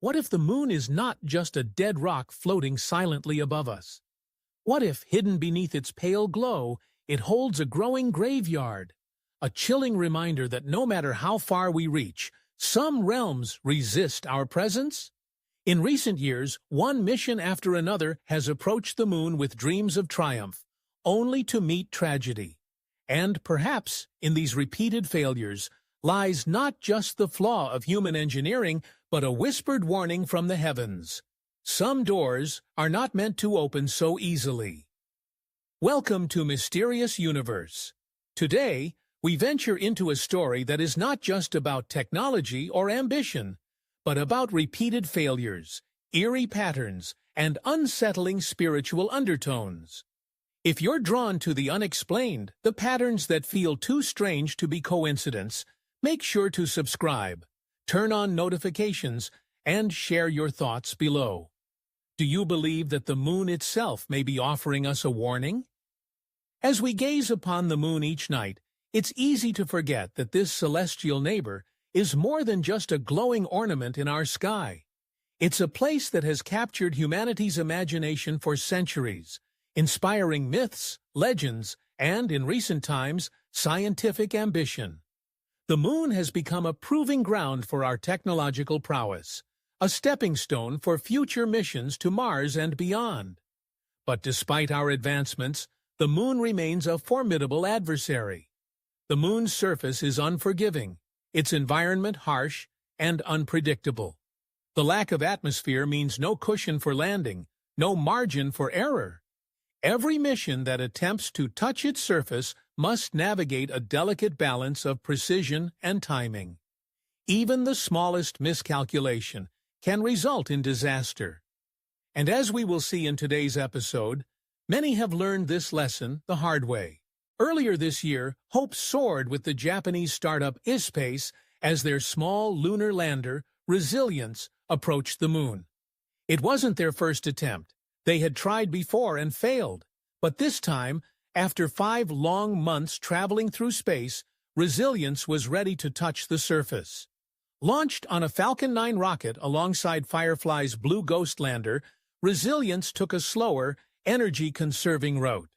What if the moon is not just a dead rock floating silently above us? What if, hidden beneath its pale glow, it holds a growing graveyard? A chilling reminder that no matter how far we reach, some realms resist our presence? In recent years, one mission after another has approached the moon with dreams of triumph, only to meet tragedy. And perhaps, in these repeated failures, lies not just the flaw of human engineering, but a whispered warning from the heavens. Some doors are not meant to open so easily. Welcome to Mysterious Universe. Today, we venture into a story that is not just about technology or ambition, but about repeated failures, eerie patterns, and unsettling spiritual undertones. If you're drawn to the unexplained, the patterns that feel too strange to be coincidence, make sure to subscribe, turn on notifications, and share your thoughts below. Do you believe that the moon itself may be offering us a warning? As we gaze upon the moon each night, it's easy to forget that this celestial neighbor is more than just a glowing ornament in our sky. It's a place that has captured humanity's imagination for centuries, inspiring myths, legends, and, in recent times, scientific ambition. The moon has become a proving ground for our technological prowess, a stepping stone for future missions to Mars and beyond. But despite our advancements, the moon remains a formidable adversary. The moon's surface is unforgiving, its environment harsh and unpredictable. The lack of atmosphere means no cushion for landing, no margin for error. Every mission that attempts to touch its surface must navigate a delicate balance of precision and timing. Even the smallest miscalculation can result in disaster. And as we will see in today's episode, many have learned this lesson the hard way. Earlier this year, hope soared with the Japanese startup SpaceX as their small lunar lander, Resilience, approached the moon. It wasn't their first attempt. They had tried before and failed. But this time, after 5 long months traveling through space, Resilience was ready to touch the surface. Launched on a Falcon 9 rocket alongside Firefly's Blue Ghost lander, Resilience took a slower, energy-conserving route.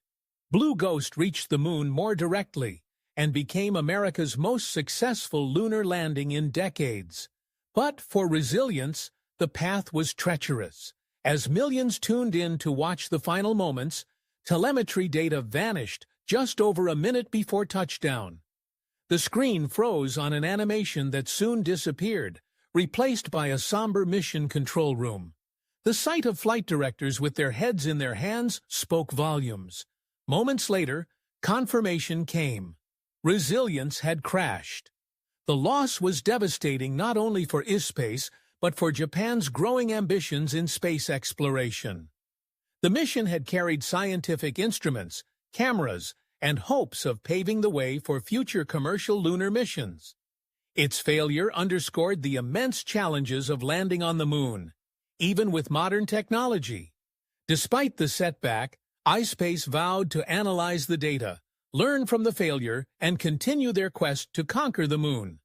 Blue Ghost reached the moon more directly and became America's most successful lunar landing in decades. But for Resilience, the path was treacherous. As millions tuned in to watch the final moments, telemetry data vanished just over a minute before touchdown. The screen froze on an animation that soon disappeared, replaced by a somber mission control room. The sight of flight directors with their heads in their hands spoke volumes. Moments later, confirmation came. Resilience had crashed. The loss was devastating not only for SpaceX, but for Japan's growing ambitions in space exploration. The mission had carried scientific instruments, cameras, and hopes of paving the way for future commercial lunar missions. Its failure underscored the immense challenges of landing on the moon, even with modern technology. Despite the setback, iSpace vowed to analyze the data, learn from the failure, and continue their quest to conquer the moon.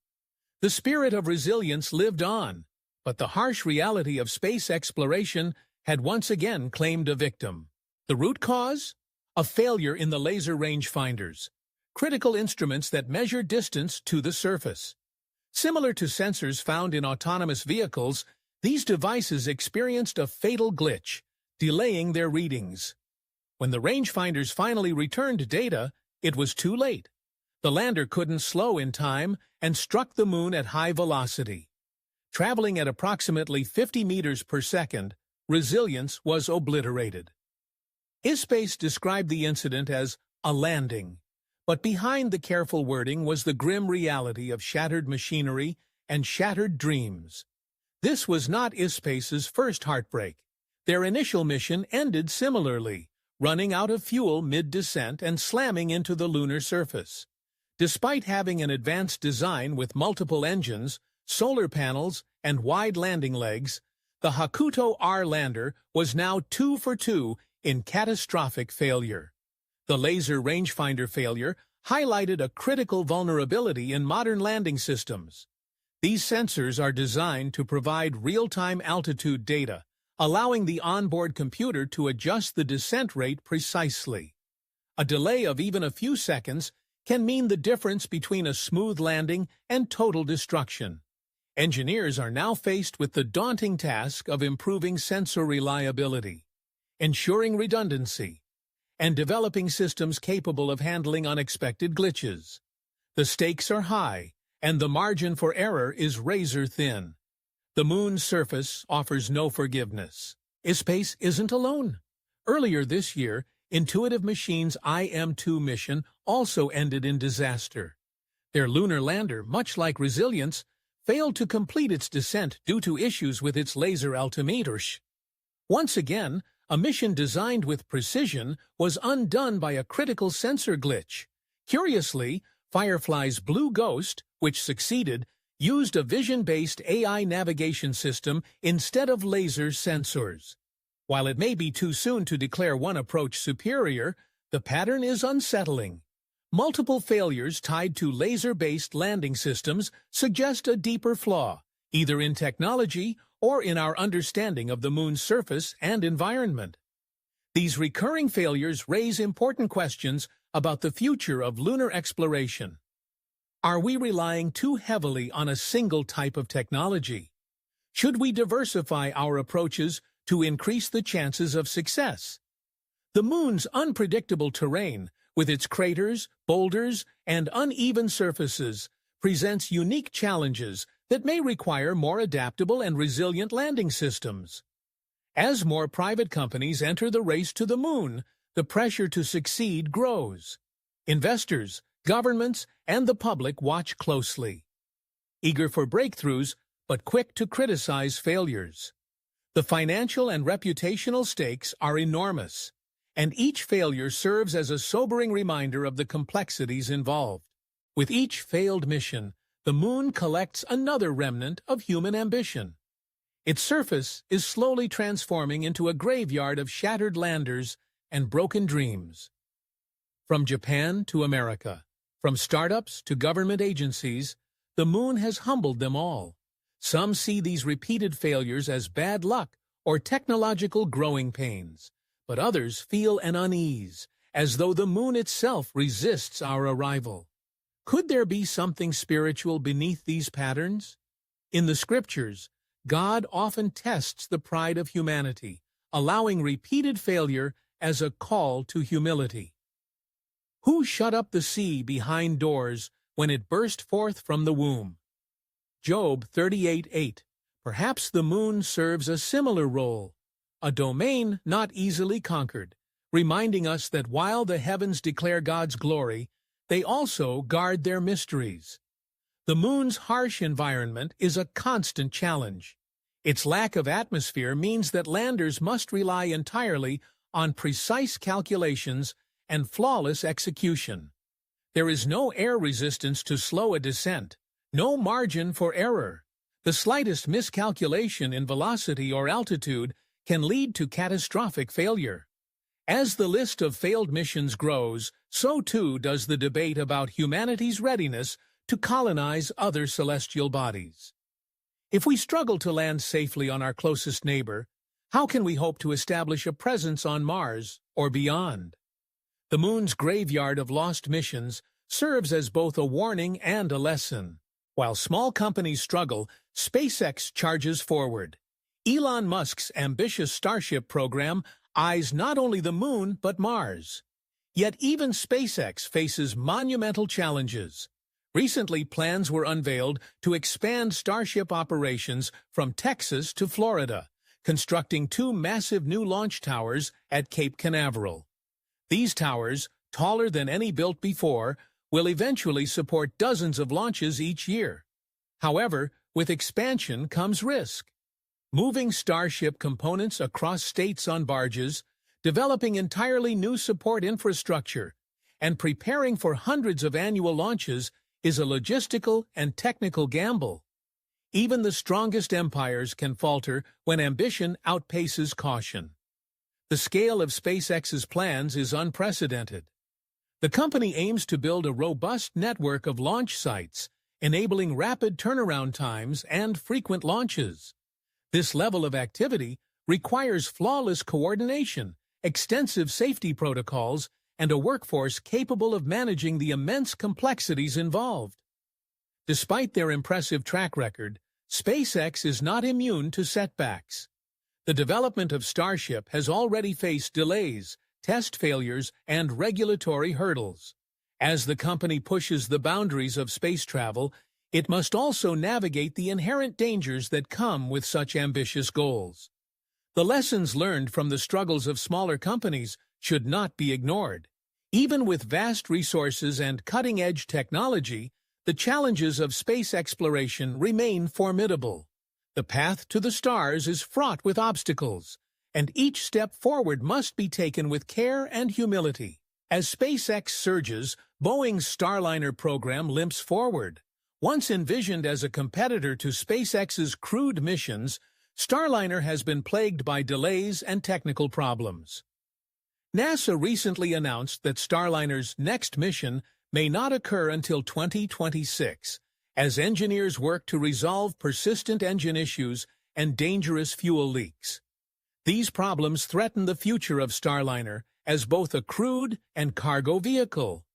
The spirit of Resilience lived on, but the harsh reality of space exploration had once again claimed a victim. The root cause? A failure in the laser rangefinders, critical instruments that measure distance to the surface. Similar to sensors found in autonomous vehicles, these devices experienced a fatal glitch, delaying their readings. When the rangefinders finally returned data, it was too late. The lander couldn't slow in time and struck the moon at high velocity. Traveling at approximately 50 meters per second, Resilience was obliterated. SpaceX described the incident as a landing, but behind the careful wording was the grim reality of shattered machinery and shattered dreams. This was not SpaceX's first heartbreak. Their initial mission ended similarly, running out of fuel mid-descent and slamming into the lunar surface. Despite having an advanced design with multiple engines, solar panels, and wide landing legs, the Hakuto R lander was now 2 for 2 in catastrophic failure. The laser rangefinder failure highlighted a critical vulnerability in modern landing systems. These sensors are designed to provide real-time altitude data, allowing the onboard computer to adjust the descent rate precisely. A delay of even a few seconds can mean the difference between a smooth landing and total destruction. Engineers are now faced with the daunting task of improving sensor reliability, ensuring redundancy, and developing systems capable of handling unexpected glitches. The stakes are high, and the margin for error is razor-thin. The moon's surface offers no forgiveness. Space isn't alone. Earlier this year, Intuitive Machines' IM-2 mission also ended in disaster. Their lunar lander, much like Resilience, failed to complete its descent due to issues with its laser altimeter. Once again, a mission designed with precision was undone by a critical sensor glitch. Curiously, Firefly's Blue Ghost, which succeeded, used a vision-based AI navigation system instead of laser sensors. While it may be too soon to declare one approach superior, the pattern is unsettling. Multiple failures tied to laser-based landing systems suggest a deeper flaw, either in technology or in our understanding of the moon's surface and environment. These recurring failures raise important questions about the future of lunar exploration. Are we relying too heavily on a single type of technology? Should we diversify our approaches to increase the chances of success? The moon's unpredictable terrain, with its craters, boulders, and uneven surfaces, presents unique challenges that may require more adaptable and resilient landing systems. As more private companies enter the race to the moon, the pressure to succeed grows. Investors, governments, and the public watch closely, eager for breakthroughs but quick to criticize failures. The financial and reputational stakes are enormous, and each failure serves as a sobering reminder of the complexities involved. With each failed mission, the moon collects another remnant of human ambition. Its surface is slowly transforming into a graveyard of shattered landers and broken dreams. From Japan to America, from startups to government agencies, the moon has humbled them all. Some see these repeated failures as bad luck or technological growing pains, but others feel an unease, as though the moon itself resists our arrival. Could there be something spiritual beneath these patterns? In the scriptures, God often tests the pride of humanity, allowing repeated failure as a call to humility. Who shut up the sea behind doors when it burst forth from the womb? Job 38:8. Perhaps the moon serves a similar role, a domain not easily conquered, reminding us that while the heavens declare God's glory, they also guard their mysteries. The moon's harsh environment is a constant challenge. Its lack of atmosphere means that landers must rely entirely on precise calculations and flawless execution. There is no air resistance to slow a descent, no margin for error. The slightest miscalculation in velocity or altitude can lead to catastrophic failure. As the list of failed missions grows, so too does the debate about humanity's readiness to colonize other celestial bodies. If we struggle to land safely on our closest neighbor, how can we hope to establish a presence on Mars or beyond? The moon's graveyard of lost missions serves as both a warning and a lesson. While small companies struggle, SpaceX charges forward. Elon Musk's ambitious Starship program eyes not only the moon but Mars. Yet even SpaceX faces monumental challenges. Recently, plans were unveiled to expand Starship operations from Texas to Florida, constructing 2 massive new launch towers at Cape Canaveral. These towers, taller than any built before, will eventually support dozens of launches each year. However, with expansion comes risk. Moving Starship components across states on barges, developing entirely new support infrastructure, and preparing for hundreds of annual launches is a logistical and technical gamble. Even the strongest empires can falter when ambition outpaces caution. The scale of SpaceX's plans is unprecedented. The company aims to build a robust network of launch sites, enabling rapid turnaround times and frequent launches. This level of activity requires flawless coordination, extensive safety protocols, and a workforce capable of managing the immense complexities involved. Despite their impressive track record, SpaceX is not immune to setbacks. The development of Starship has already faced delays, test failures, and regulatory hurdles. As the company pushes the boundaries of space travel, it must also navigate the inherent dangers that come with such ambitious goals. The lessons learned from the struggles of smaller companies should not be ignored. Even with vast resources and cutting-edge technology, the challenges of space exploration remain formidable. The path to the stars is fraught with obstacles, and each step forward must be taken with care and humility. As SpaceX surges, Boeing's Starliner program limps forward. Once envisioned as a competitor to SpaceX's crewed missions, Starliner has been plagued by delays and technical problems. NASA recently announced that Starliner's next mission may not occur until 2026, as engineers work to resolve persistent engine issues and dangerous fuel leaks. These problems threaten the future of Starliner as both a crewed and cargo vehicle.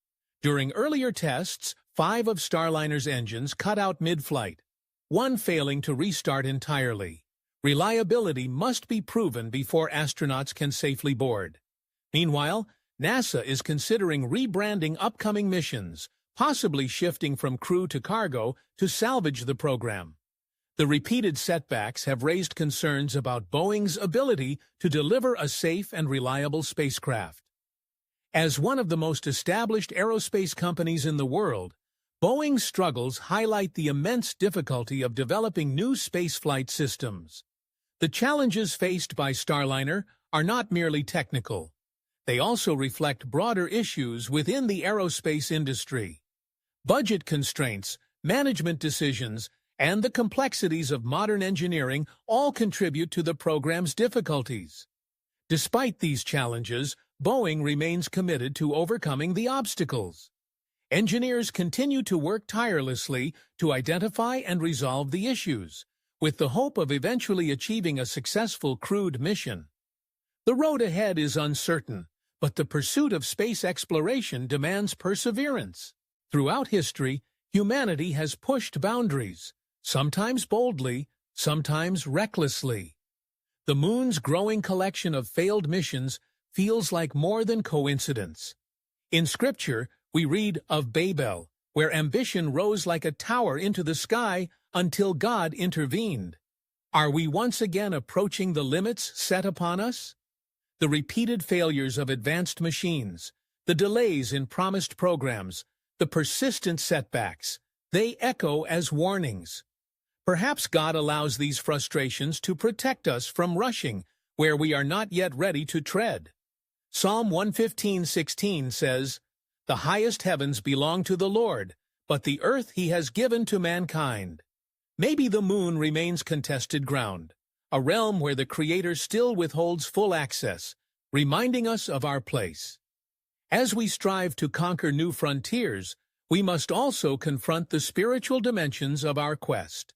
During earlier tests, 5 of Starliner's engines cut out mid-flight, one failing to restart entirely. Reliability must be proven before astronauts can safely board. Meanwhile, NASA is considering rebranding upcoming missions, possibly shifting from crew to cargo to salvage the program. The repeated setbacks have raised concerns about Boeing's ability to deliver a safe and reliable spacecraft. As one of the most established aerospace companies in the world, Boeing's struggles highlight the immense difficulty of developing new spaceflight systems. The challenges faced by Starliner are not merely technical. They also reflect broader issues within the aerospace industry. Budget constraints, management decisions, and the complexities of modern engineering all contribute to the program's difficulties. Despite these challenges, Boeing remains committed to overcoming the obstacles. Engineers continue to work tirelessly to identify and resolve the issues, with the hope of eventually achieving a successful crewed mission. The road ahead is uncertain, but the pursuit of space exploration demands perseverance. Throughout history, humanity has pushed boundaries, sometimes boldly, sometimes recklessly. The Moon's growing collection of failed missions feels like more than coincidence. In Scripture, we read of Babel, where ambition rose like a tower into the sky until God intervened. Are we once again approaching the limits set upon us? The repeated failures of advanced machines, the delays in promised programs, the persistent setbacks, they echo as warnings. Perhaps God allows these frustrations to protect us from rushing where we are not yet ready to tread. Psalm 115:16 says, "The highest heavens belong to the Lord, but the earth he has given to mankind." Maybe the Moon remains contested ground, a realm where the Creator still withholds full access, reminding us of our place. As we strive to conquer new frontiers, we must also confront the spiritual dimensions of our quest.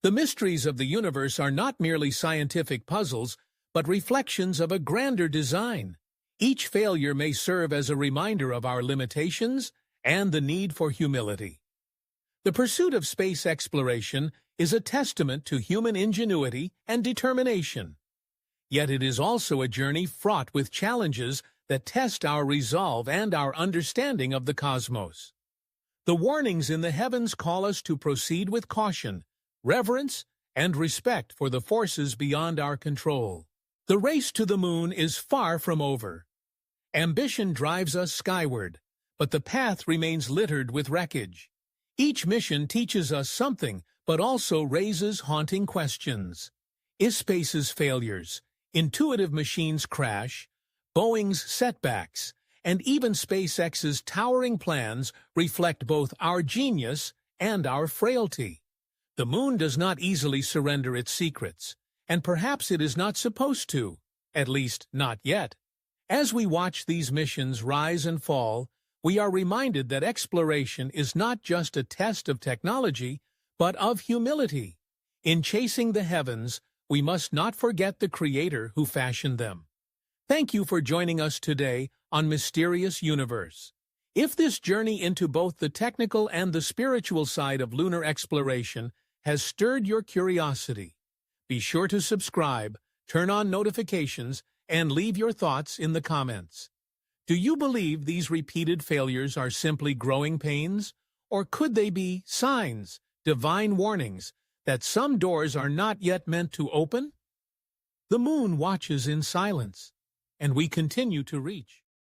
The mysteries of the universe are not merely scientific puzzles, but reflections of a grander design. Each failure may serve as a reminder of our limitations and the need for humility. The pursuit of space exploration is a testament to human ingenuity and determination. Yet it is also a journey fraught with challenges that test our resolve and our understanding of the cosmos. The warnings in the heavens call us to proceed with caution, reverence, and respect for the forces beyond our control. The race to the Moon is far from over. Ambition drives us skyward, but the path remains littered with wreckage. Each mission teaches us something, but also raises haunting questions. Is space's failures, intuitive machines' crash, Boeing's setbacks, and even SpaceX's towering plans reflect both our genius and our frailty? The Moon does not easily surrender its secrets, and perhaps it is not supposed to, at least not yet. As we watch these missions rise and fall, we are reminded that exploration is not just a test of technology, but of humility. In chasing the heavens, we must not forget the Creator who fashioned them. Thank you for joining us today on Mysterious Universe. If this journey into both the technical and the spiritual side of lunar exploration has stirred your curiosity, be sure to subscribe, turn on notifications, and leave your thoughts in the comments. Do you believe these repeated failures are simply growing pains, or could they be signs, divine warnings, that some doors are not yet meant to open? The moon watches in silence, and we continue to reach.